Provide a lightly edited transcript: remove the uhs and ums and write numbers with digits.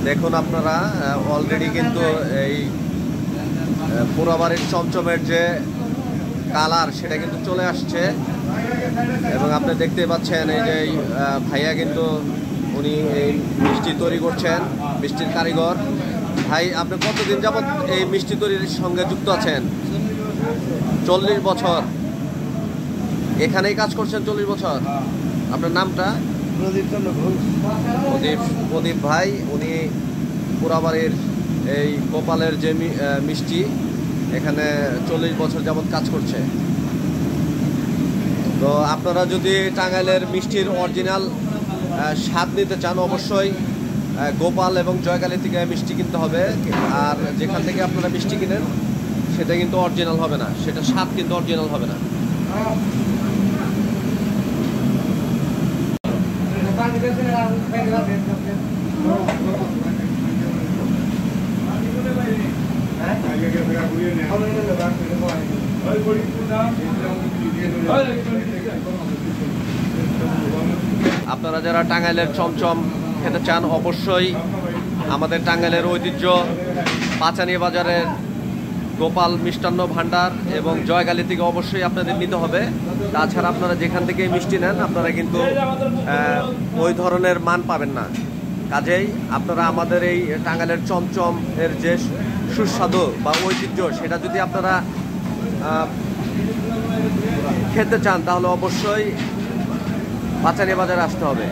দেখুন আপনারা অলরেডি কিন্তু এই পোড়াবাড়ির চমচমের যে কালার সেটা কিন্তু চলে আসছে এবং আপনি দেখতে পাচ্ছেন এই যে ভাইয়া কিন্তু উনি এই মিষ্টি তৈরি করছেন, মিষ্টির কারিগর। ভাই, আপনি কতদিন যাবত এই মিষ্টি তৈরির সঙ্গে যুক্ত আছেন? 40 বছর এখানেই কাজ করছেন? 40 বছর। আপনার নামটা? প্রদীপ ভাই। উনি পোড়াবাড়ির এই গোপালের যে মিষ্টি এখানে 40 বছর যাবত কাজ করছে। তো আপনারা যদি টাঙ্গাইলের মিষ্টির অরিজিনাল স্বাদ নিতে চান, অবশ্যই গোপাল এবং জয়কালী থেকে মিষ্টি কিনতে হবে। আর যেখান থেকে আপনারা মিষ্টি কিনেন সেটা কিন্তু অরিজিনাল হবে না, সেটা স্বাদ কিন্তু অরিজিনাল হবে না। আপনারা যারা টাঙ্গাইলের চমচম খেতে চান, অবশ্যই আমাদের টাঙ্গাইলের ঐতিহ্য পাঁচানি বাজারের গোপাল মিষ্টান্ন ভাণ্ডার এবং জয়কালী থেকে অবশ্যই আপনাদের নিতে হবে। তাছাড়া আপনারা যেখান থেকে মিষ্টি নেন আপনারা কিন্তু ওই ধরনের মান পাবেন না। কাজেই আপনারা আমাদের এই টাঙ্গাইলের চমচম এর যে সুস্বাদু বা ঐতিহ্য সেটা যদি আপনারা খেতে চান তাহলে অবশ্যই পাঁচানি বাজারে আসতে হবে।